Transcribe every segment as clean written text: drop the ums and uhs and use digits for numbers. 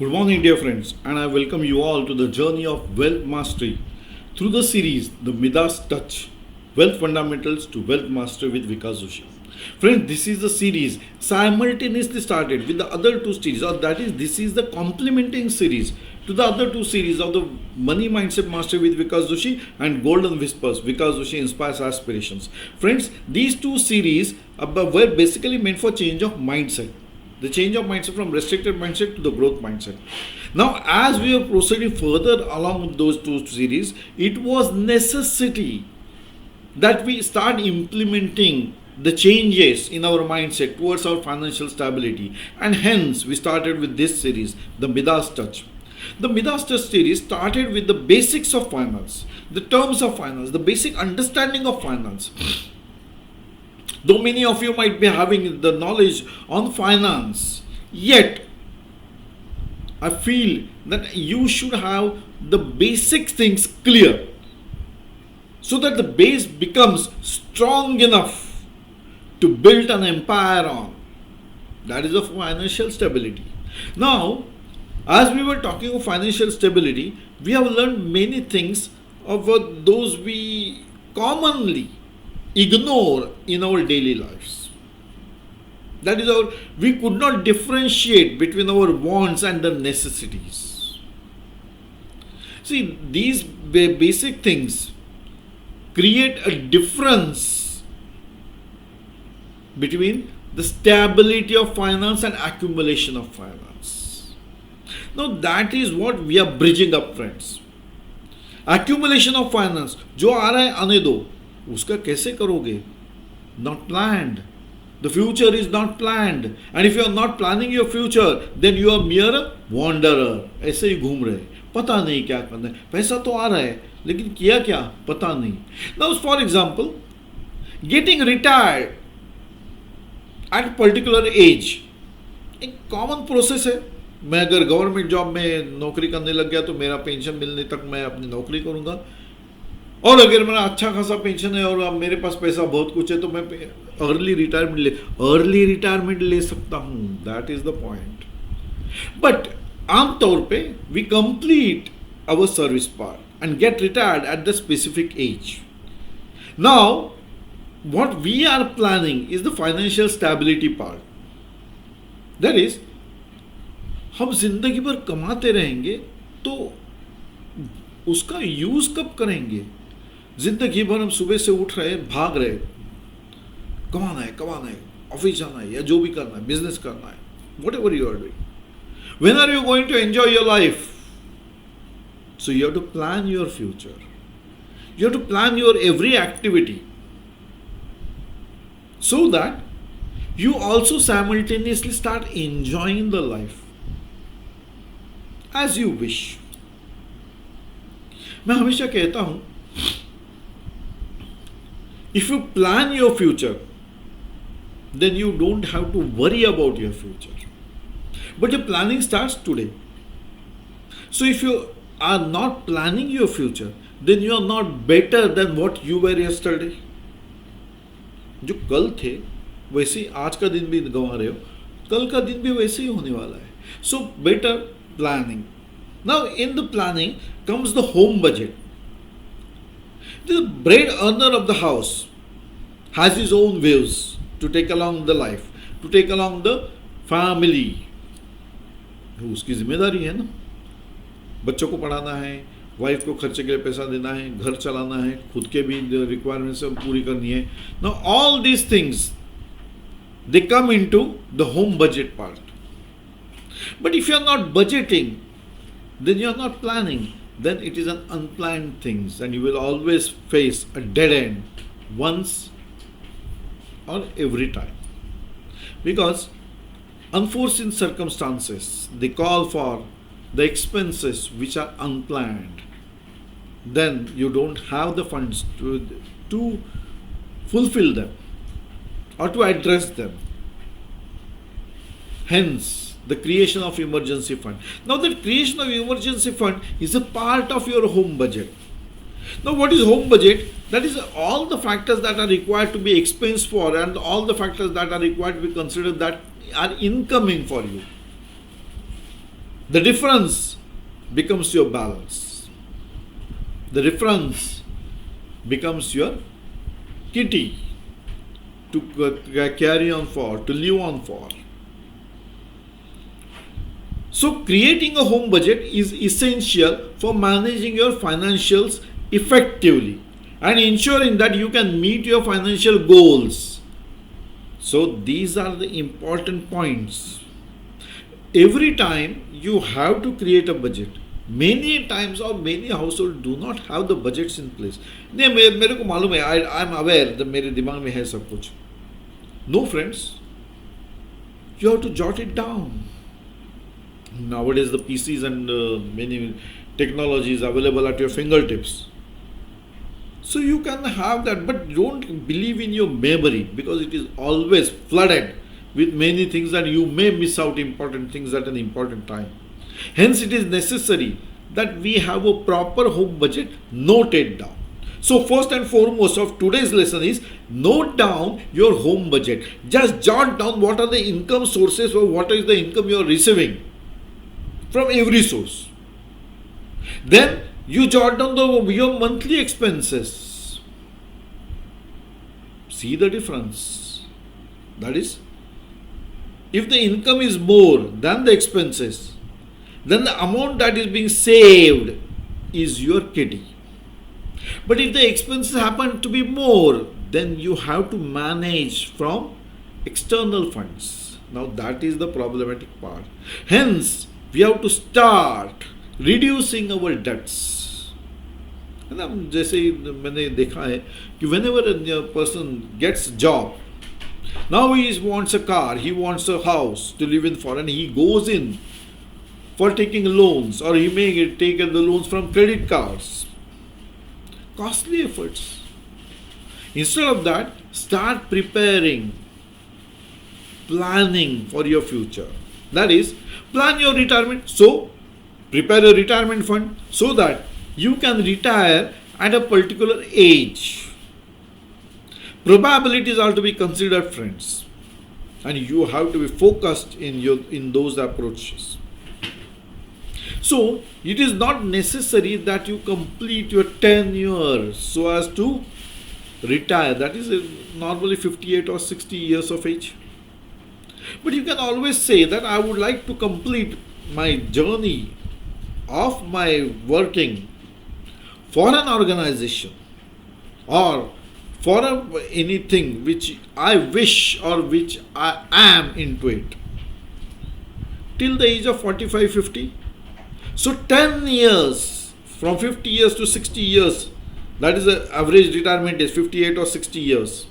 Good morning, dear friends, and I welcome you all to the journey of wealth mastery through the series The Midas Touch Wealth Fundamentals to Wealth Mastery with Vikas Joshi. Friends, this is the series simultaneously started with the other two series, or that is, this is the complementing series to the other two series of the Money Mindset Mastery with Vikas Joshi and Golden Whispers Vikas Joshi Inspires Aspirations. Friends, these two series were basically meant for change of mindset. The change of mindset from restricted mindset to the growth mindset. Now, as we are proceeding further along with those two series, it was necessity that we start implementing the changes in our mindset towards our financial stability, and hence we started with this series, the Midas Touch. The Midas Touch series started with the basics of finance, the terms of finance, the basic understanding of finance. Though many of you might be having the knowledge on finance, yet I feel that you should have the basic things clear so that the base becomes strong enough to build an empire on. That is of financial stability. Now, as we were talking of financial stability, we have learned many things of those we commonly ignore in our daily lives. That is we could not differentiate between our wants and the necessities. See, these basic things create a difference between the stability of finance and accumulation of finance. Now, that is what we are bridging up, friends. Accumulation of finance, जो आ रहा है आने दो, उसका कैसे करोगे? Not planned. The future is not planned. And if you are not planning your future, then you are mere wanderer. ऐसे ही घूम रहे, पता नहीं क्या करना है. पैसा तो आ रहा है, लेकिन किया क्या पता नहीं. Now, for example, getting retired at a particular age, एक कॉमन प्रोसेस है. मैं अगर गवर्नमेंट जॉब में नौकरी करने लग गया तो मेरा पेंशन मिलने तक मैं अपनी नौकरी करूंगा, और अगर मेरा अच्छा खासा पेंशन है और अब मेरे पास पैसा बहुत कुछ है तो मैं अर्ली रिटायरमेंट ले सकता हूं. That is the point. But आमतौर पे we complete our service part and get retired at the specific age. Now what we are planning is the financial stability part. That is, हम जिंदगी भर कमाते रहेंगे तो उसका यूज कब करेंगे? जिंदगी भर हम सुबह से उठ रहे, भाग रहे, कमाना है, ऑफिस जाना है या जो भी करना है, बिजनेस करना है, whatever you are doing. When are you going to enjoy your life? So you have to plan your future. You have to plan your every activity so that you also simultaneously start enjoying the life as you wish. मैं हमेशा कहता हूं, if you plan your future, then you don't have to worry about your future. But your planning starts today. So if you are not planning your future, then you are not better than what you were yesterday. जो कल थे वैसे ही आज का दिन भी गंवा रहे हो, कल का दिन भी वैसे ही होने वाला है. So better planning. Now in the planning comes the home budget. The bread earner of the house has his own views to take along the life, to take along the family. उसकी जिम्मेदारी है ना, बच्चों को पढ़ाना है, wife को खर्चे के लिए पैसा देना है, घर चलाना है, खुद के भी रिक्वायरमेंट्स पूरी करनी है. Now all these things, they come into the home budget part. But if you are not budgeting, then you are not planning, then it is an unplanned things and you will always face a dead end once or every time. Because unforeseen circumstances, they call for the expenses which are unplanned. Then you don't have the funds to fulfill them or to address them. Hence, the creation of emergency fund. Now, the creation of emergency fund is a part of your home budget. Now, what is home budget? That is all the factors that are required to be expensed for and all the factors that are required to be considered that are incoming for you. The difference becomes your balance. The difference becomes your kitty to carry on for, to live on for. So, creating a home budget is essential for managing your financials effectively and ensuring that you can meet your financial goals. So, these are the important points. Every time you have to create a budget. Many times or many households do not have the budgets in place. नहीं मेरे को मालूम है, I am aware that मेरे दिमाग में है सब कुछ. No friends, you have to jot it down. Nowadays the PCs and many technologies available at your fingertips. So you can have that, but don't believe in your memory because it is always flooded with many things and you may miss out important things at an important time. Hence it is necessary that we have a proper home budget noted down. So first and foremost of today's lesson is note down your home budget. Just jot down what are the income sources or what is the income you are receiving from every source. Then you jot down your monthly expenses. See the difference. That is, if the income is more than the expenses, then the amount that is being saved is your kitty. But if the expenses happen to be more, then you have to manage from external funds. Now that is the problematic part. Hence, we have to start reducing our debts. है ना, जैसे मैंने देखा है कि whenever a person gets a job, now he wants a car, he wants a house to live in for, and he goes in for taking loans, or he may take the loans from credit cards. Costly efforts. Instead of that, start preparing, planning for your future. That is, plan your retirement. So, prepare a retirement fund so that you can retire at a particular age. Probabilities are to be considered, friends, and you have to be focused in those approaches. So, it is not necessary that you complete your 10 years so as to retire. That is normally 58 or 60 years of age. But you can always say that I would like to complete my journey of my working for an organization or for anything which I wish or which I am into it till the age of 45, 50. So 10 years, from 50 years to 60 years, that is the average retirement age, 58 or 60 years.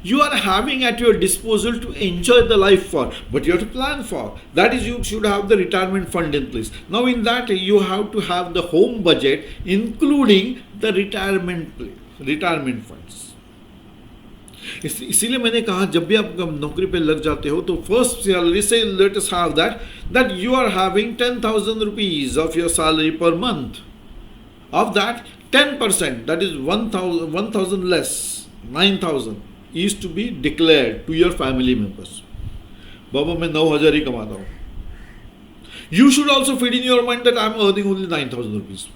You are having at your disposal to enjoy the life for, but you have to plan for. That is, you should have the retirement fund in place. Now in that, you have to have the home budget including the retirement funds. इसीलिए मैंने कहा जब भी आप नौकरी पे लग जाते हो तो फर्स्ट सैलरी से late us have that you are having 10,000 rupees of your salary per month. Of that, 10%, that is 1,000 less, 9,000 is to be declared to your family members. Baba, मैं 9,000 ही कमाता हूँ. You should also feed in your mind that I am earning only 9,000 rupees.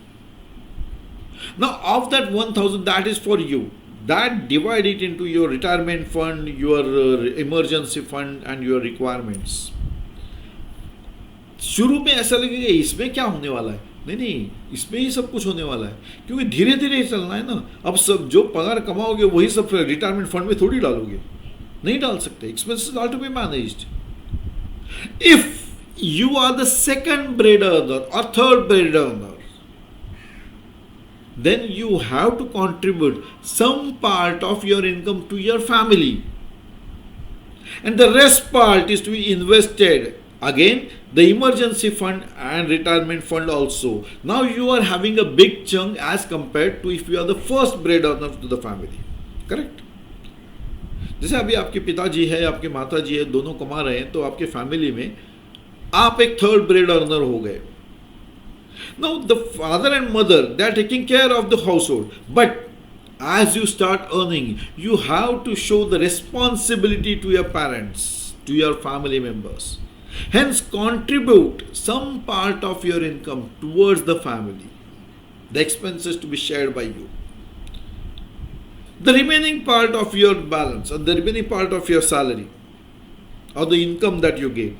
Now, of that 1,000, that is for you. That divide it into your retirement fund, your emergency fund and your requirements. शुरू में ऐसा लगेगा इसमें क्या होने वाला है, नहीं, इसमें ही सब कुछ होने वाला है, क्योंकि धीरे धीरे चलना है ना. अब सब जो पगार कमाओगे वही सब रिटायरमेंट फंड में थोड़ी डालोगे, नहीं डाल सकते. Expenses are to be managed. If you are the second bread earner or third bread earner, then you have to contribute some part of your income to your family, and the rest part is to be invested again the emergency fund and retirement fund also. Now you are having a big chunk as compared to if you are the first bread earner to the family. Correct? जैसे अभी आपके पिताजी है, आपके माताजी है, दोनों कमा रहे हैं, तो आपके फैमिली में आप एक थर्ड ब्रेड अर्नर हो गए. Now the father and mother, they are taking care of the household, but as you start earning, you have to show the responsibility to your parents, to your family members. Hence, contribute some part of your income towards the family, the expenses to be shared by you. The remaining part of your balance or the remaining part of your salary or the income that you gain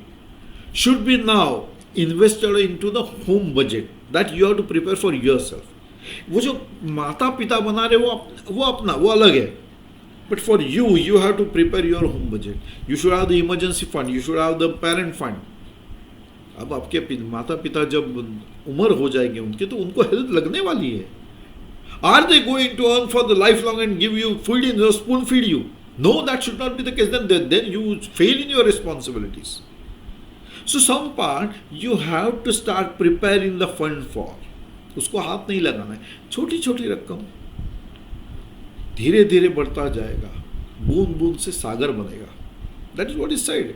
should be now invested into the home budget that you have to prepare for yourself. वो जो माता पिता बना रहे वो अपना वो अलग है. But for you, you have to prepare your home budget. You should have the emergency fund. You should have the parent fund. अब आपके माता पिता जब उम्र हो जाएगी उनकी तो उनको हेल्प लगने वाली है. Are they going to earn for the lifelong and give you food in spoon feed you? No, that should not be the case. Then you fail in your responsibilities. So some part you have to start preparing the fund for. उसको हाथ नहीं लगाना है. छोटी छोटी रकम धीरे धीरे बढ़ता जाएगा. बूंद बूंद से सागर बनेगा. That is what is said.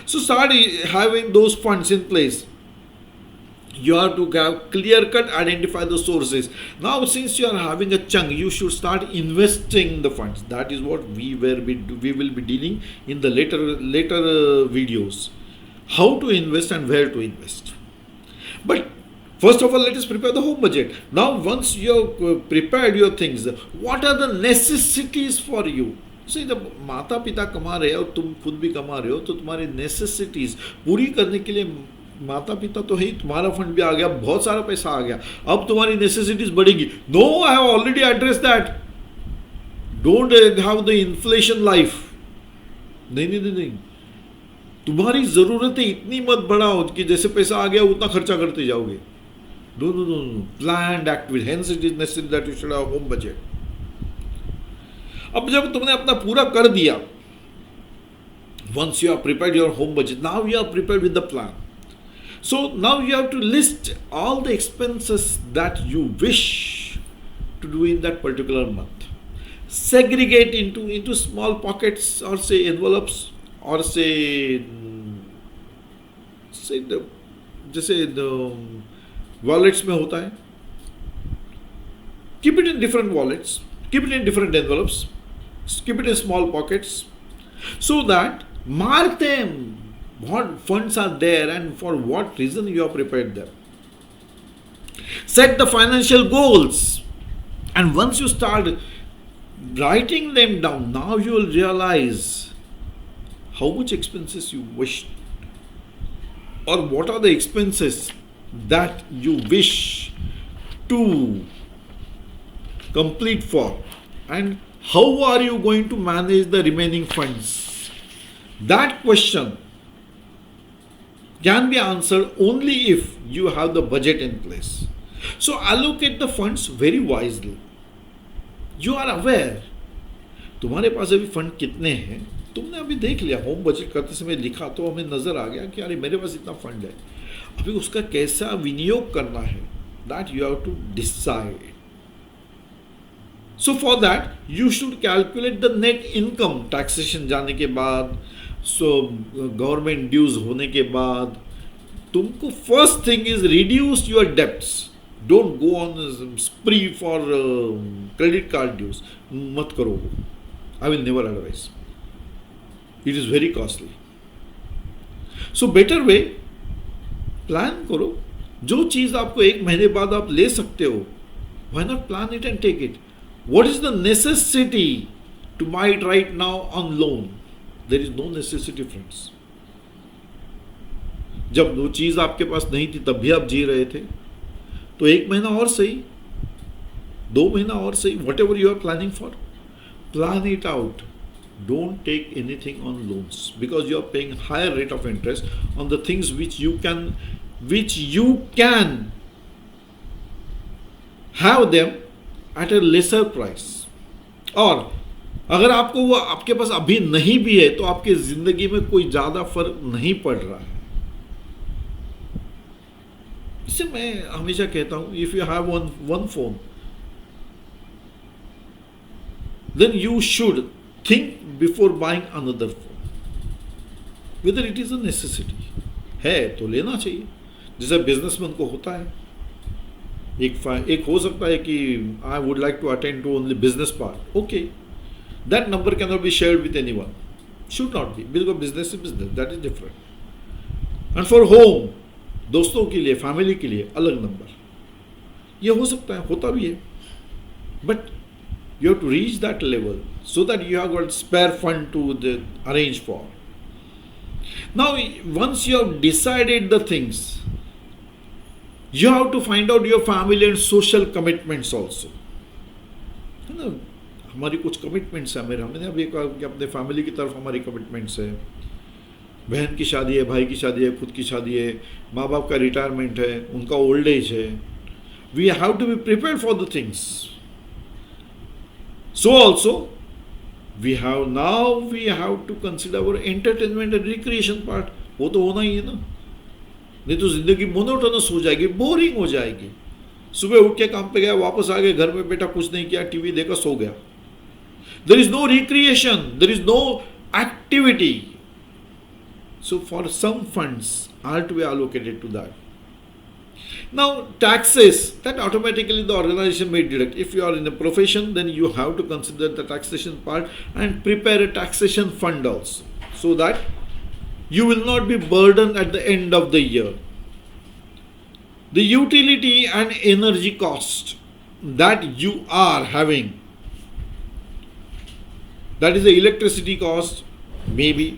So start having those funds in place. You have to have clear cut, identify the sources. Now, since you are having a chunk, you should start investing the funds. That is what we will be dealing in the later videos. How to invest and where to invest. But first of all, let us prepare the home budget. Now, once you have prepared your things, what are the necessities for you? See, जब माता पिता कमा रहे हो और तुम खुद भी कमा रहे हो तो तुम्हारी नेसेसिटीज पूरी करने के लिए माता पिता तो है ही, तुम्हारा फंड भी आ गया, बहुत सारा पैसा आ गया, अब तुम्हारी नेसेसिटीज बढ़ेगी. No, I have already address that. Don't have the inflation life. नहीं, तुम्हारी जरूरतें इतनी मत बढ़ाओ कि जैसे पैसा आ गया उतना खर्चा करते जाओगे. No, planned activity. Hence it is necessary that you should have home budget. अब जब तुमने अपना पूरा कर दिया, once you have prepared your home budget, now you are prepared with the plan. So now you have to list all the expenses that you wish to do in that particular month. Segregate into small pockets or say envelopes or say जैसे wallets में होता है. Keep it in different wallets. Keep it in different envelopes. Keep it in small pockets so that mark them what funds are there and for what reason you have prepared them. Set the financial goals, and once you start writing them down, now you will realize how much expenses you wish or what are the expenses that you wish to complete for, and how are you going to manage the remaining funds. That question can be answered only if you have the budget in place. So allocate the funds very wisely. You are aware तुम्हारे पास अभी fund कितने हैं. तुमने अभी देख लिया, home budget करते समय लिखा तो हमें नजर आ गया कि अरे मेरे पास इतना फंड है. अभी उसका कैसा विनियोग करना है, that you have to decide. So for that you should calculate the net income, taxation जाने के बाद, so government dues होने के बाद, तुमको first thing is reduce your debts. Don't go on a spree for credit card dues. मत करो वो. I will never advise. It is very costly. So better way, plan करो. जो चीज़ आपको एक महीने बाद आप ले सकते हो, why not plan it and take it? What is the necessity to buy it right now on loan? There is no necessity, friends. जब वो चीज़ आपके पास नहीं थी तब भी आप जी रहे थे, तो एक महीना और सही, 2 महीना और सही, whatever you are planning for, plan it out. Don't take anything on loans because you are paying higher rate of interest on the things which you can have them at a lesser price. और अगर आपको वो आपके पास अभी नहीं भी है तो आपकी जिंदगी में कोई ज्यादा फर्क नहीं पड़ रहा है. इससे मैं हमेशा कहता हूं, if you have one phone then you should think before buying another phone, whether it is a necessity. है तो लेना चाहिए, जैसे बिजनेसमैन को होता है. एक हो सकता है कि I would like to attend to only business part. Okay, that number can not be shared with anyone. Should not be, because business is business, that is different. And for home, दोस्तों के लिए, family के लिए अलग number. ये हो सकता है, होता भी है, but you have to reach that level so that you have got spare fund to arrange for. Now once you have decided the things, you have to find out your family and social commitments also, है ना। हमारी कुछ commitments है, मेरे हमने अभी कहा कि अपने फैमिली की तरफ हमारी कमिटमेंट्स है, बहन की शादी है, भाई की शादी है, खुद की शादी है, माँ बाप का रिटायरमेंट है, उनका ओल्ड एज है। We have to be prepared for the things. So also we have to consider our entertainment and recreation part। वो तो होना ही है ना, नहीं तो जिंदगी मोनोटोनस हो जाएगी, बोरिंग हो जाएगी। सुबह उठ के काम पे गया, वापस आ गए, घर में बेटा कुछ नहीं किया, टीवी देखा, सो गया। There is no recreation, there is no activity. So for some funds are to be allocated to that. Now taxes, that automatically the organization may deduct. If you are in a profession, then you have to consider the taxation part and prepare a taxation fund also, so that you will not be burdened at the end of the year. The utility and energy cost that you are having, that is the electricity cost, maybe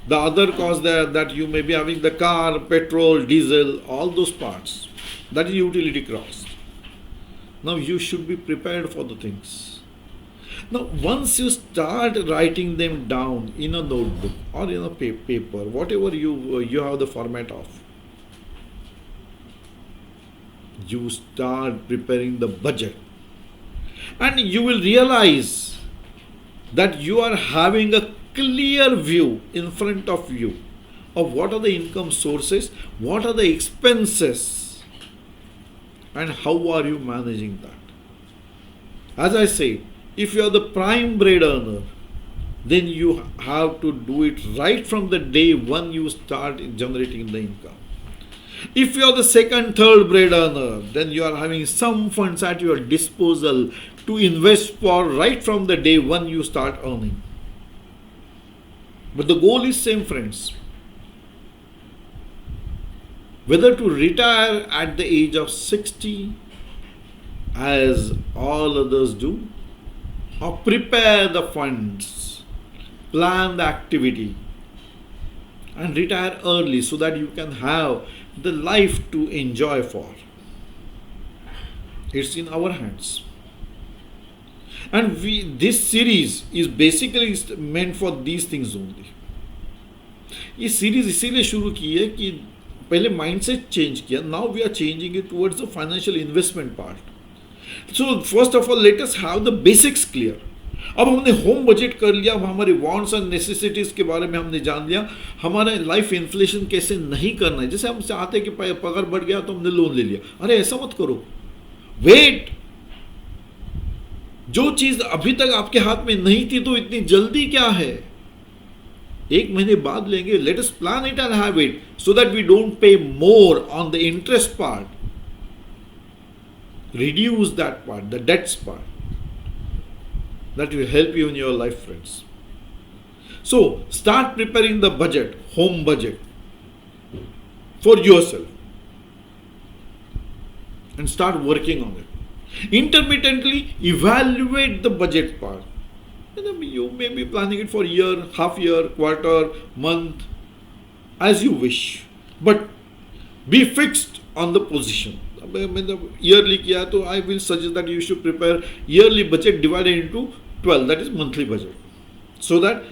the other cost that you may be having, the car, petrol, diesel, all those parts, that is utility cost. Now you should be prepared for the things. Now once you start writing them down in a notebook or in a paper, whatever you have the format of, you start preparing the budget, and you will realize that you are having a clear view in front of you of what are the income sources, what are the expenses, and how are you managing that. As I say, if you are the prime bread earner, then you have to do it right from the day one you start generating the income. If you are the second, third bread earner, then you are having some funds at your disposal to invest for right from the day one you start earning. But the goal is same, friends. Whether to retire at the age of 60 as all others do, or prepare the funds, plan the activity, and retire early so that you can have the life to enjoy for. It's in our hands. And this series is basically meant for these things only. ये series इसीलिए शुरू की है कि पहले mindset change किया, now we are changing it towards the financial investment part. So first of all let us have the basics clear. अब हमने होम बजट कर लिया, अब हमारे वांट्स एंड नेसेसिटीज के बारे में हमने जान लिया, हमारा लाइफ इन्फ्लेशन कैसे नहीं करना है। जैसे हम चाहते हैं कि पगार बढ़ गया तो हमने लोन ले लिया, अरे ऐसा मत करो, वेट। जो चीज अभी तक आपके हाथ में नहीं थी तो इतनी जल्दी क्या है, एक महीने बाद लेंगे। Let us plan it and have it so that we don't pay more on the interest part, reduce that part, the debts part. That will help you in your life, friends. So start preparing the budget, home budget, for yourself, and start working on it. Intermittently evaluate the budget part. You may be planning it for a year, half year, quarter, month, as you wish, but be fixed on the position. मैंने yearly किया तो I will suggest that you should prepare yearly budget divided into 12, that is monthly budget, so that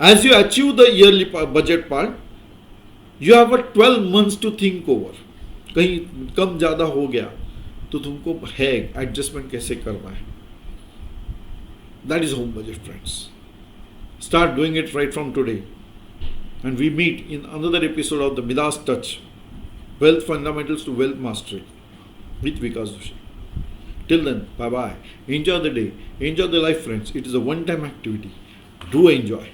as you achieve the yearly budget part you have 12 months to think over. कहीं कम ज़्यादा हो गया तो तुमको है एडजस्टमेंट कैसे करना है। That is home budget, friends. Start doing it right from today, and we meet in another episode of the Midas touch, wealth fundamentals to wealth mastery with Vikas Joshi. Till then, bye bye. Enjoy the day, enjoy the life, friends. It is a one-time activity. Do enjoy.